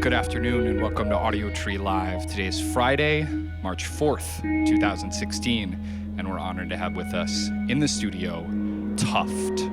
Good afternoon and welcome to Audiotree Live. Today is Friday, March 4th, 2016, and we're honored to have with us in the studio, TUFT.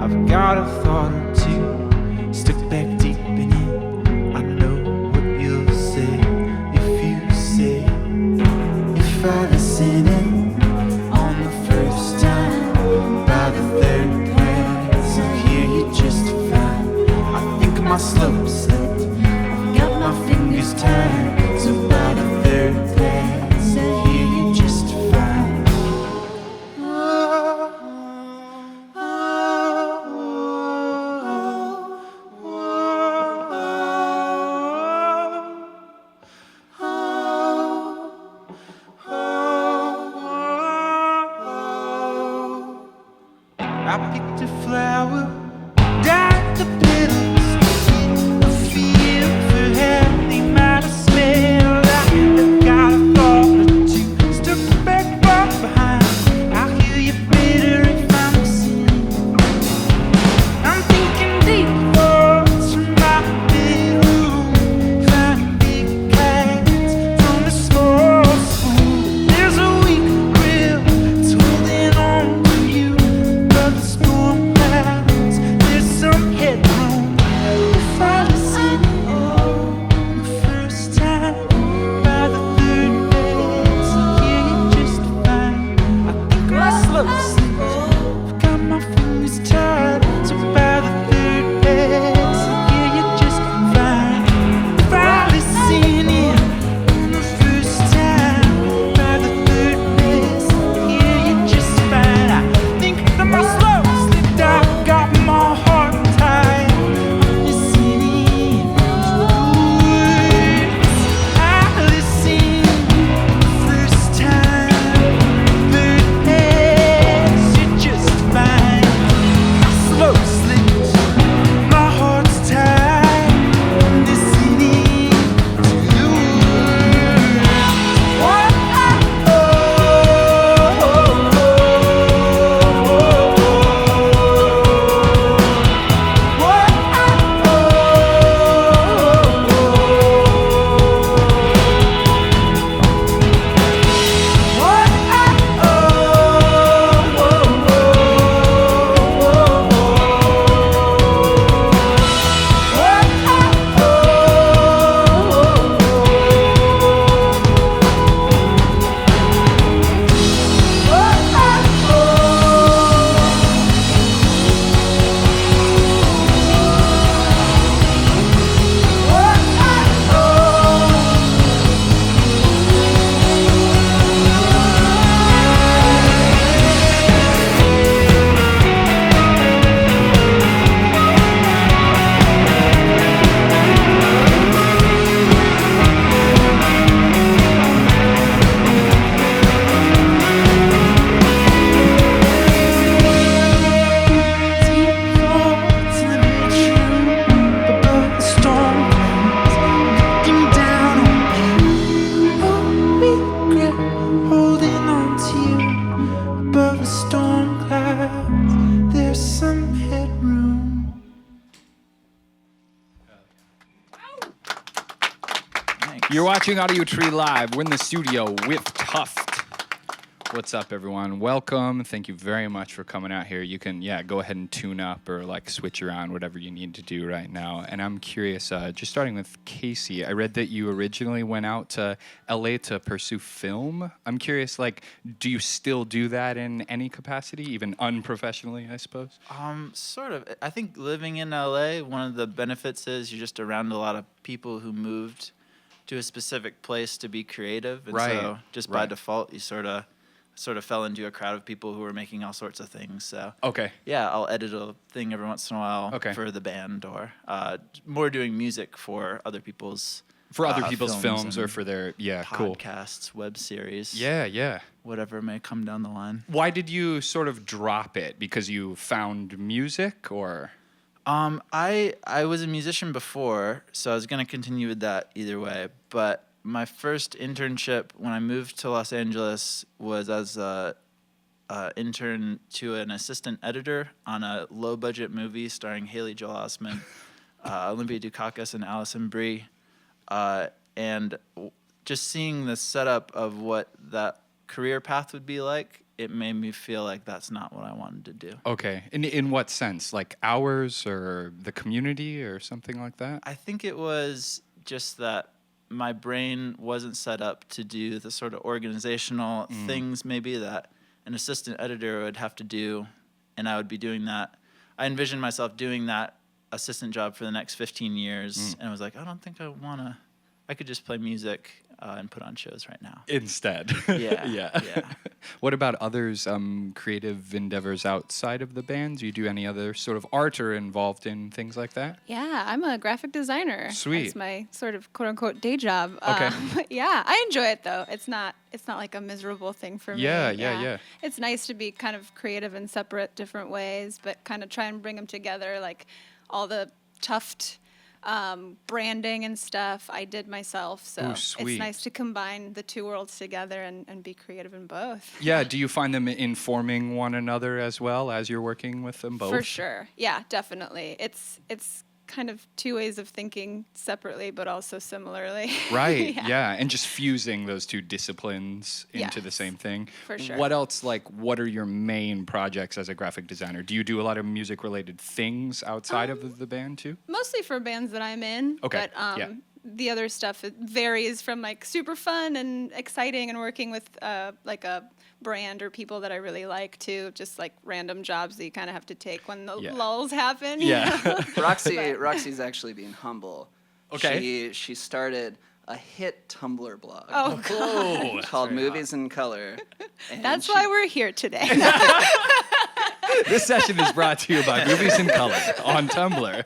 I've got a thought or two stuck back deep in it. I know what you'll say if you say, if I listen in on the first time, by the third glance I hear you just fine. I think my slope slipped, I've got my fingers tied, so by the third glance I hear you just fine. I picked a flower, dyed the petals, a feel for how they might have smelled. I've got a thought or two stuck back far behind. I hear you better if I'm listening. I'm thinking deep thoughts from my bedroom, finding big cats from a small spoon. There's a weak will, it's holding on to you. The storm clouds Thanks. You're watching Audiotree Live. We're in the studio with TUFT. What's up, everyone? Welcome. Thank you very much for coming out here. You can, go ahead and tune up or like switch around, whatever you need to do right now. And I'm curious, just starting with Casey, I read that you originally went out to LA to pursue film. I'm curious, like, do you still do that in any capacity, even unprofessionally, I suppose? Sort of. I think living in LA, one of the benefits is you're just around a lot of people who moved to a specific place to be creative. And so just by default, you sort of fell into a crowd of people who were making all sorts of things. So yeah, I'll edit a thing every once in a while for the band, or more doing music for other people's films or for their podcasts, web series, whatever may come down the line. Why did you sort of drop it? Because you found music, or? I was a musician before, so I was going to continue with that either way, but my first internship when I moved to Los Angeles was as a intern to an assistant editor on a low-budget movie starring Haley Joel Osment, Olympia Dukakis, and Alison Brie. And just seeing the setup of what that career path would be like, it made me feel like that's not what I wanted to do. Okay. In what sense? Like hours or the community or something like that? I think it was just that my brain wasn't set up to do the sort of organizational things maybe that an assistant editor would have to do, and I would be doing that. I envisioned myself doing that assistant job for the next 15 years, and I was like, I don't think I could just play music and put on shows right now. Instead. Yeah. What about others, creative endeavors outside of the band? Do you do any other sort of art or involved in things like that? Yeah, I'm a graphic designer. Sweet. That's my sort of quote unquote day job. Okay. Yeah, I enjoy it though. It's not like a miserable thing for me. Yeah. It's nice to be kind of creative in separate different ways, but kind of try and bring them together, like all the TUFT branding and stuff I did myself, so it's nice to combine the two worlds together and be creative in both. Yeah, do you find them informing one another as well as you're working with them both? For sure, yeah, definitely. It's kind of two ways of thinking separately but also similarly. Right, yeah, and just fusing those two disciplines into the same thing. For sure. What else, what are your main projects as a graphic designer? Do you do a lot of music-related things outside of the band, too? Mostly for bands that I'm in. Okay, but the other stuff, it varies from, super fun and exciting and working with, a brand or people that I really like to just random jobs that you kind of have to take when the lulls happen. Yeah. Roxy's actually being humble. Okay. She started a hit Tumblr blog called Movies in Color. That's why we're here today. This session is brought to you by Movies in Color on Tumblr.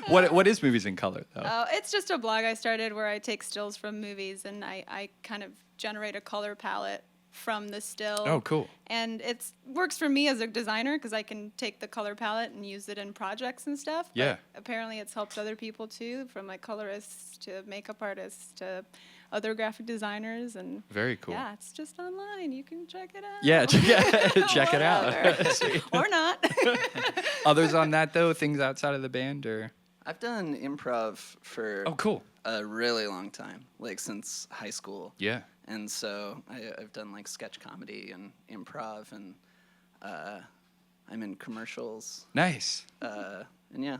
What is Movies in Color, though? Oh, it's just a blog I started where I take stills from movies and I kind of generate a color palette from the still. Oh, cool. And it works for me as a designer because I can take the color palette and use it in projects and stuff. Yeah. But apparently it's helped other people too, from colorists to makeup artists to other graphic designers. And very cool. Yeah, it's just online. You can check it out. Yeah, check it out. Or not. Others on that, though, things outside of the band, or? I've done improv for a really long time, since high school. Yeah. And so I've done sketch comedy and improv, and I'm in commercials. Nice. And yeah,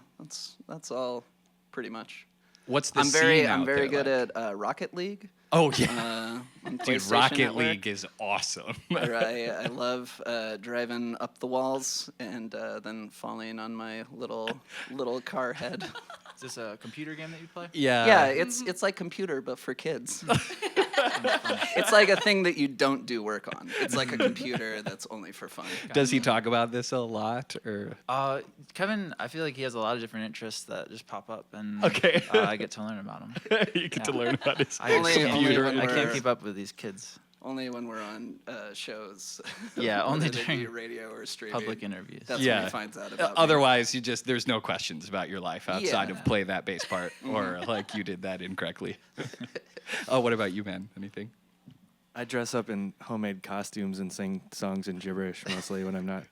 that's all pretty much. What's the scene I'm very good like? at Rocket League. Oh yeah, dude, Rocket Network. League is awesome. I love driving up the walls and then falling on my little car head. Is this a computer game that you play? Yeah. Yeah, it's like computer but for kids. It's like a thing that you don't do work on. It's like a computer that's only for fun. Does he talk about this a lot, or? Kevin, I feel like he has a lot of different interests that just pop up, and I get to learn about them. You get to learn about his computer. I can't keep up with these kids. Only when we're on shows. Yeah, only during radio or streaming. Public interviews. That's when he finds out about Otherwise, there's no questions about your life outside of play that bass part, or you did that incorrectly. Oh, what about you, man? Anything? I dress up in homemade costumes and sing songs in gibberish mostly when I'm not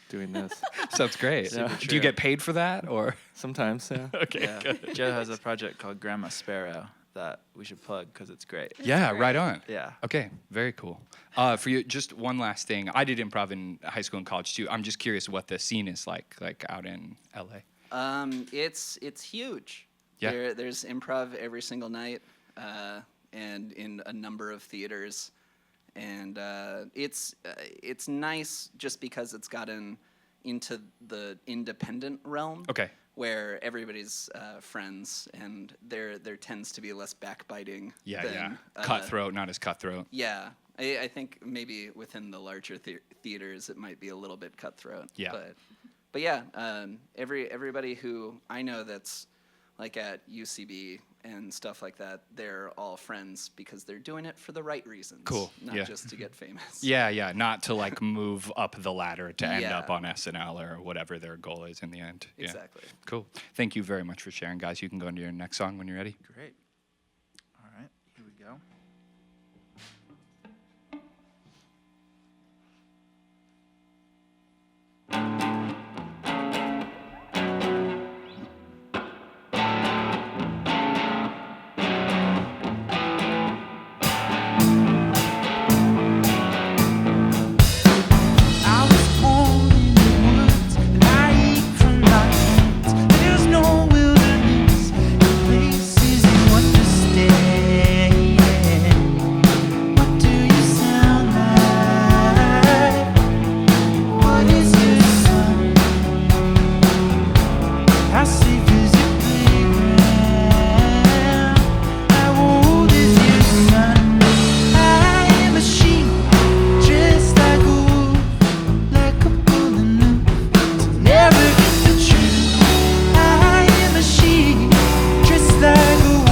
doing this. Sounds great. Yeah. Do you get paid for that, or? Sometimes, yeah. Okay. Yeah. Joe has a project called Grandma Sparrow. that we should plug because it's great. Yeah, right on. Yeah. Okay, very cool. For you, just one last thing. I did improv in high school and college too. I'm just curious what the scene is like out in LA. It's huge. Yeah. There's improv every single night, and in a number of theaters, and it's nice just because it's gotten into the independent realm. Okay. Where everybody's friends, and there tends to be less backbiting. Yeah. Cutthroat, not as cutthroat. Yeah, I think maybe within the larger theaters it might be a little bit cutthroat. Yeah. But yeah, everybody who I know that's like at UCB and stuff like that, they're all friends because they're doing it for the right reasons. Cool. Not just to get famous. Yeah, not to like move up the ladder to end Yeah. up on SNL or whatever their goal is in the end. Yeah. Exactly. Cool. Thank you very much for sharing, guys. You can go into your next song when you're ready. Great. All right, here we go. I was born in the woods, and I eat from my hands. There's no wilderness, places you understand. What do you sound like? What is your song? How safe is your playground? How old is your son? I am a sheep, just like a wolf, like a bull enough to never get the truth. I am a sheep, just like a wolf.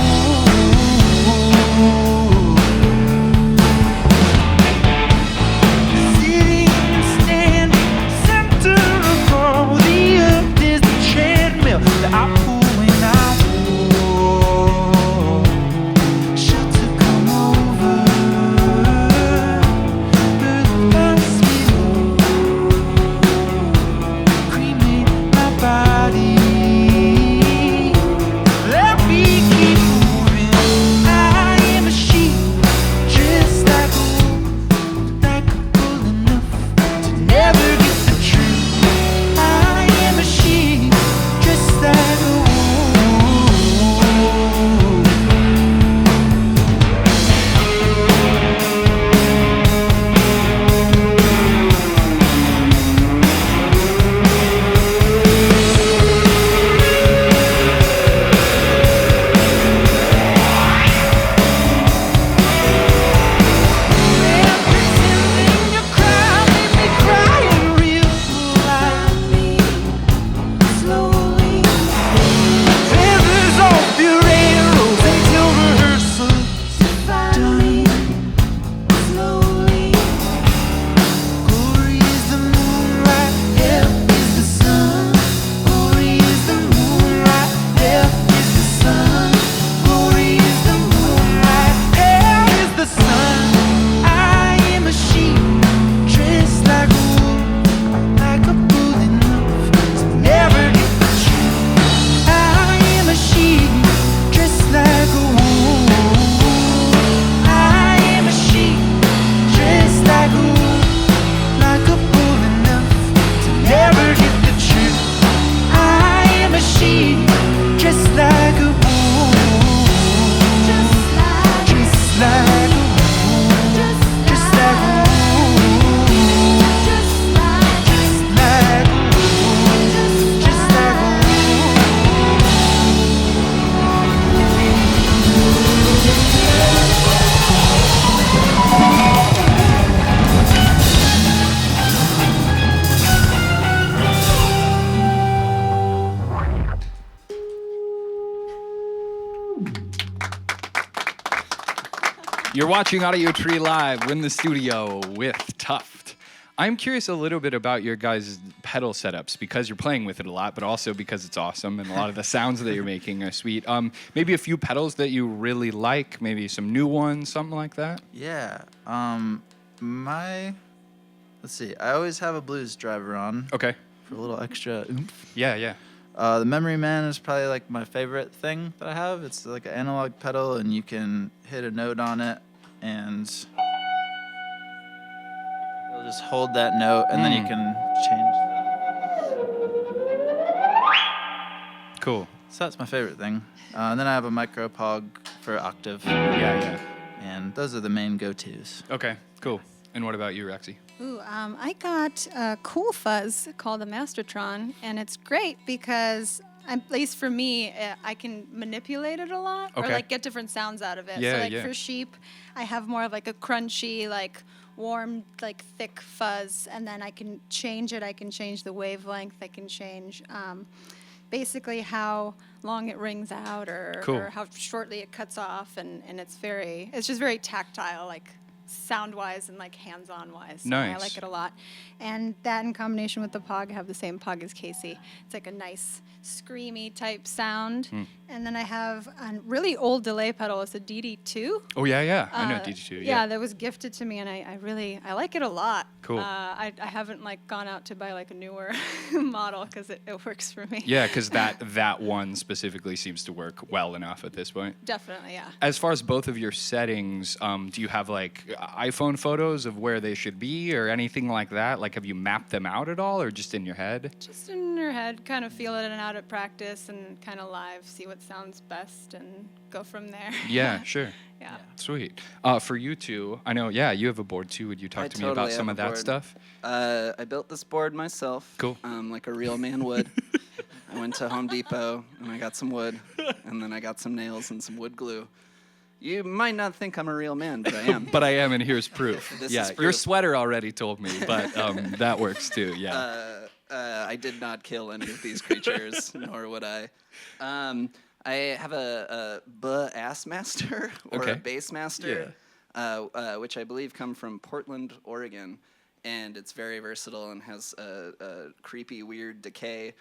Sitting and standing, center of all the earth is the treadmill that I pull when I walk. Shelter come over, earth pass below, cremate my body. Let me keep moving. I am a sheep, just like a wolf, like a bull enough to never get the truth. I am a sheep, just like a wolf. Pretending you cry, make me cry in real life. Slowly, feathers off your arrows until rehearsal's done. Slowly, glory is the moonlight, death is the sun. Glory is the moonlight, death is the sun. Glory is the moonlight, death is the sun. I am a sheep, dressed like a wolf, like a bull enough to never get the truth. I am a sheep, dressed like a wolf. I am a sheep, dressed like a wolf, like a bull enough to never get the truth. I am a sheep, dressed like a wolf, just like a wolf, just like a wolf, just like a wolf, just like a wolf, just like a wolf. You're watching Audiotree Live. We're in the studio with TUFT. I'm curious a little bit about your guys' pedal setups because you're playing with it a lot, but also because it's awesome and a lot of the sounds that you're making are sweet. Maybe a few pedals that you really like, maybe some new ones, something like that. Yeah. Let's see. I always have a blues driver on Okay. for a little extra oomph. Yeah. The Memory Man is probably like my favorite thing that I have. It's like an analog pedal, and you can hit a note on it, and you'll just hold that note, and then you can change that. Cool. So that's my favorite thing. And then I have a micro pog for octave. Yeah. And those are the main go-tos. Okay, cool. And what about you, Rexy? Ooh, I got a cool fuzz called the Mastertron, and it's great because, at least for me, I can manipulate it a lot, or Okay. like get different sounds out of it. Yeah, so like yeah. for sheep, I have more of like a crunchy, like warm, like thick fuzz, and then I can change it. I can change the wavelength. I can change basically how long it rings out, or how shortly it cuts off, and it's just very tactile, like sound-wise and like hands-on wise. So Nice. I like it a lot. And that in combination with the Pog, I have the same Pog as Casey. It's like a nice screamy type sound. And then I have a really old delay pedal. It's a DD2. Oh, yeah. I know DD2. Yeah, that was gifted to me, and I like it a lot. Cool. I haven't like gone out to buy like a newer model because it works for me. Yeah, because that one specifically seems to work well enough at this point. Definitely, yeah. As far as both of your settings, do you have like iPhone photos of where they should be or anything like that? Like, have you mapped them out at all, or just in your head? Just in your head, kind of feel it out at practice, and kind of live, see what sounds best, and go from there. Yeah, sure. Yeah. Sweet. For you two, I know, you have a board too. Would you talk I to me about totally some have of a that board. stuff? I built this board myself. Cool. Like a real man would. I went to Home Depot and I got some wood, and then I got some nails and some wood glue. You might not think I'm a real man, but I am. But I am, and here's proof. This Yeah, is your proof. sweater already told me, but that works too. Yeah. I did not kill any of these creatures, nor would I. I have a ass master or Okay. a bass master, which I believe come from Portland, Oregon, and it's very versatile and has a creepy, weird decay,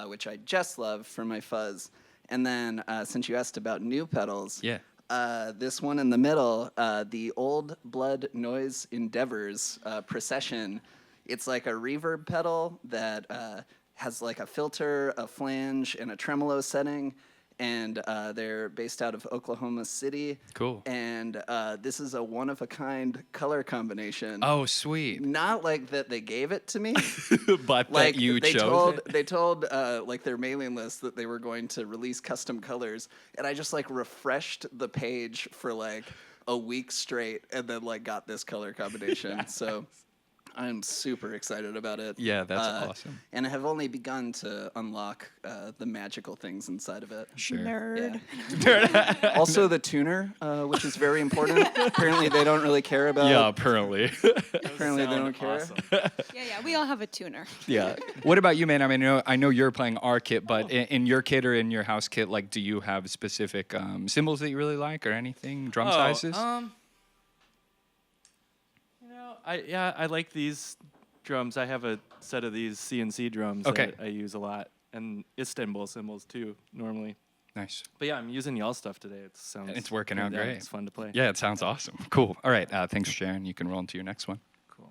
which I just love for my fuzz. And then since you asked about new pedals, this one in the middle, the Old Blood Noise Endeavors Procession. It's like a reverb pedal that has like a filter, a flange, and a tremolo setting. And they're based out of Oklahoma City. Cool. And this is a one-of-a-kind color combination. Oh, sweet. Not like that they gave it to me. But Like that you they chose told, it? they told like their mailing list that they were going to release custom colors, and I just like refreshed the page for like a week straight, and then like got this color combination. So I'm super excited about it. Yeah, that's awesome. And I have only begun to unlock the magical things inside of it. Sure. Nerd. Yeah. Also the tuner, which is very important. Apparently they don't really care about. Yeah, apparently. Apparently they don't care. Awesome. Yeah, we all have a tuner. Yeah. What about you, man? I mean, I know you're playing our kit, but in your kit or in your house kit, like, do you have specific cymbals that you really like or anything? Drum sizes? I like these drums. I have a set of these CNC drums Okay. that I use a lot, and Istanbul cymbals too normally. Nice. But yeah, I'm using y'all stuff today. It sounds It's working out great. It's fun to play. Yeah, it sounds awesome. Cool. All right. Thanks for sharing. You can roll into your next one. Cool.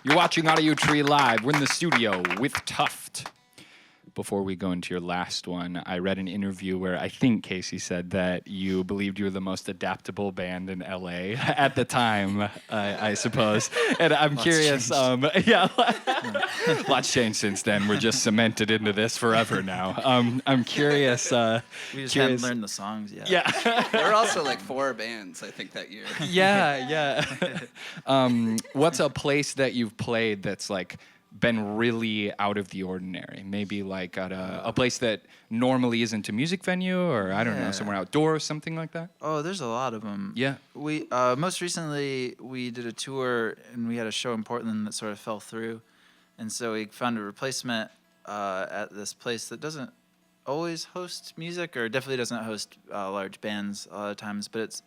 You're watching Audiotree Live. We're in the studio with TUFT. Before we go into your last one, I read an interview where I think Casey said that you believed you were the most adaptable band in LA at the time, I suppose. And I'm curious, yeah, lots changed since then. We're just cemented into this forever now. I'm curious. We just haven't learned the songs yet. Yeah. There were also like 4 bands, I think, that year. Yeah. What's a place that you've played that's like been really out of the ordinary? Maybe like at a place that normally isn't a music venue, or I don't know, somewhere outdoors, something like that? Oh, there's a lot of them. Yeah. We most recently we did a tour and we had a show in Portland that sort of fell through, and so we found a replacement at this place that doesn't always host music, or definitely doesn't host large bands a lot of times, but it's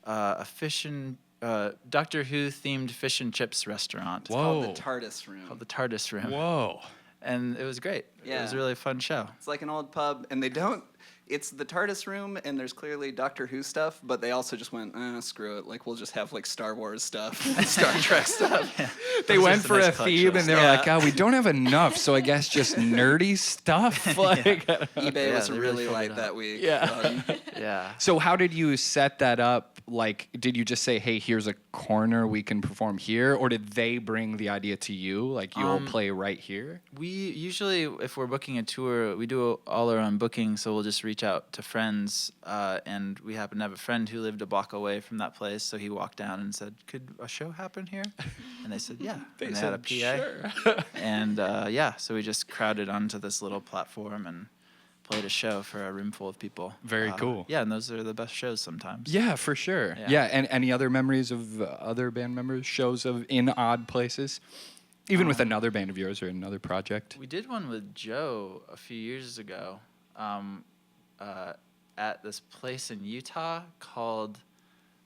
a fish and Doctor Who themed fish and chips restaurant. It's called the TARDIS Room. Called the TARDIS Room. Whoa. And it was great. Yeah. It was a really fun show. It's like an old pub, and they don't. It's the TARDIS Room, and there's clearly Doctor Who stuff, but they also just went, screw it. Like, we'll just have like Star Wars stuff, Star Trek stuff. Yeah. They went for a theme, and they were like, "Oh, we don't have enough, so I guess just nerdy stuff." Like, eBay was they really filled light it that up. week. Yeah. So how did you set that up? Like, did you just say, "Hey, here's a corner we can perform here," or did they bring the idea to you? Like, you'll play right here? We usually, if we're booking a tour, we do all our own booking, so we'll just reach out to friends, and we happen to have a friend who lived a block away from that place, so he walked down and said, "Could a show happen here?" And they said, "Yeah." They and said, had a PA. "Sure." And so we just crowded onto this little platform and played a show for a room full of people. Very cool. Yeah, and those are the best shows sometimes. Yeah, for sure. Yeah, and any other memories of other band members, shows in odd places? Even with another band of yours or another project? We did one with Joe a few years ago at this place in Utah called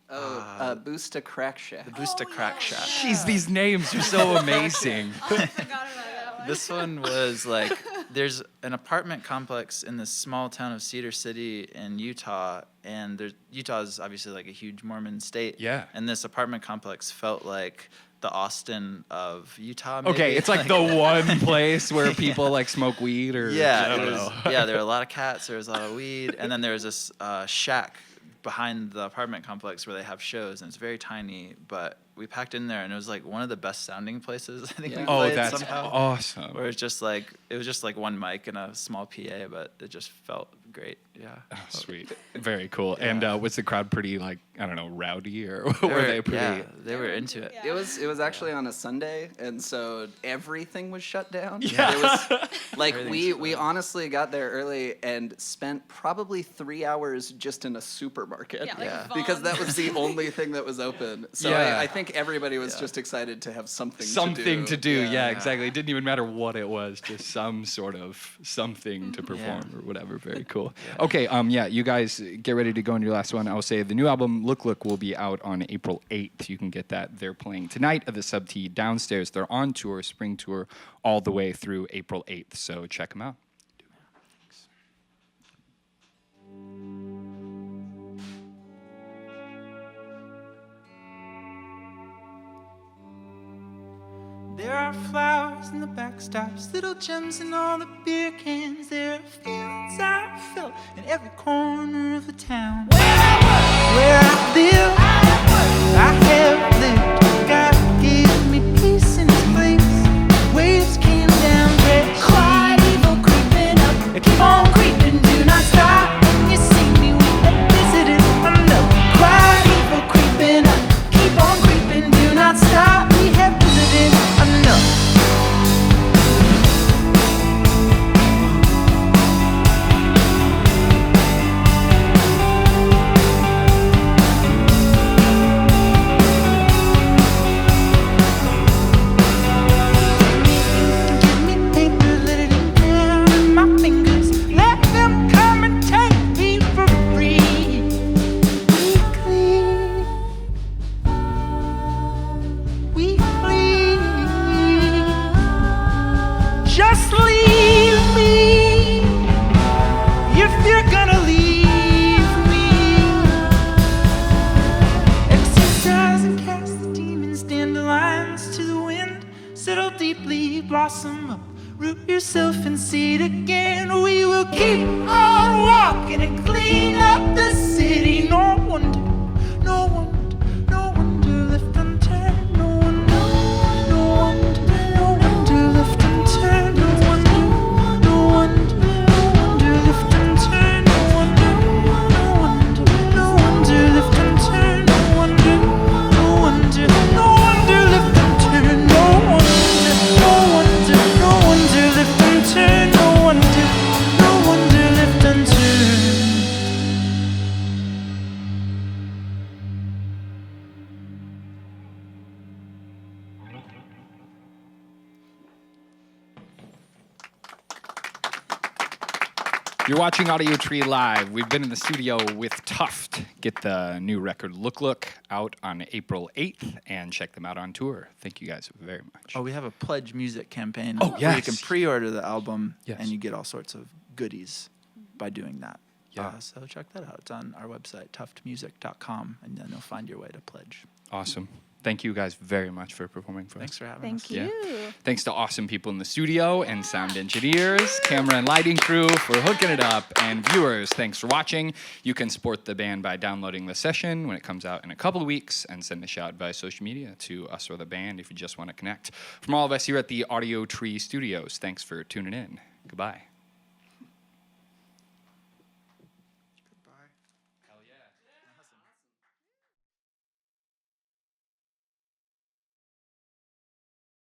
Boosta Crack Shack. the Boosta Crack Shack. Jeez, these names are so amazing. Oh, I forgot about that one. This one was like, there's an apartment complex in this small town of Cedar City in Utah, and Utah is obviously like a huge Mormon state. Yeah. And this apartment complex felt like the Austin of Utah. Maybe. Okay, it's like the one place where people like smoke weed or Yeah, I don't it know. was, yeah. There were a lot of cats. There was a lot of weed, and then there was this shack behind the apartment complex where they have shows, and it's very tiny. But we packed in there, and it was like one of the best sounding places I think we Oh, played that's somehow. awesome. Where it was just like one mic and a small PA, but it just felt great. Yeah. Oh, sweet. Very cool. And was the crowd pretty, like, I don't know, rowdy, or They were they pretty? Yeah, they were into it. Yeah. It was actually on a Sunday, and so everything was shut down. Yeah. It was like Everything's we honestly got there early and spent probably 3 hours just in a supermarket. Yeah, like Yeah. Because that Vons. was the only thing that was open. So Yeah. I think everybody was just excited to have something Something to do. Yeah, Yeah. exactly. It didn't even matter what it was, just some sort of something to perform or whatever. Very cool. Okay, you guys get ready to go on your last one. I will say the new album, Look Look, will be out on April 8th. You can get that. They're playing tonight at the Sub T downstairs. They're on tour, spring tour, all the way through April 8th. So check them out. There are flowers in the backstops, little gems in all the beer cans. There are feelings I felt in every corner of the town. Where I live, I have lived. God gave me peace in His place. Waves came down, red quiet evil creeping up. Keep on creeping, do not stop. When you see me, we have visited. I know. Quiet evil creeping up. Keep on creeping, do not stop. We have visited. I know. cherry blossom up. Root yourself in seed again. We will keep on walking and clean up the city. No wonder, no wonder, no wonder lift and turn. No wonder, no wonder, no wonder lift and turn. No wonder, no wonder, no wonder lift and turn. No wonder, no wonder, no wonder lift and turn. No wonder, no wonder, no wonder lift and turn. No wonder, no wonder, no wonder lift and turn. No wonder, no wonder lift and turn. You're watching Audiotree Live. We've been in the studio with TUFT. Get the new record Look out on April 8th and check them out on tour. Thank you guys very much. Oh, we have a Pledge Music campaign Oh, where yes. you can pre-order the album Yes. and you get all sorts of goodies by doing that. Yeah. So check that out. It's on our website, tuftmusic.com, and then you'll find your way to Pledge. Awesome. Thank you guys very much for performing for Thanks us. for having us. Thank Yeah. you. Thanks to awesome people in the studio and sound engineers, camera and lighting crew for hooking it up, and viewers, thanks for watching. You can support the band by downloading the session when it comes out in a couple of weeks and send a shout via social media to us or the band if you just want to connect. From all of us here at the Audiotree Studios, thanks for tuning in. Goodbye.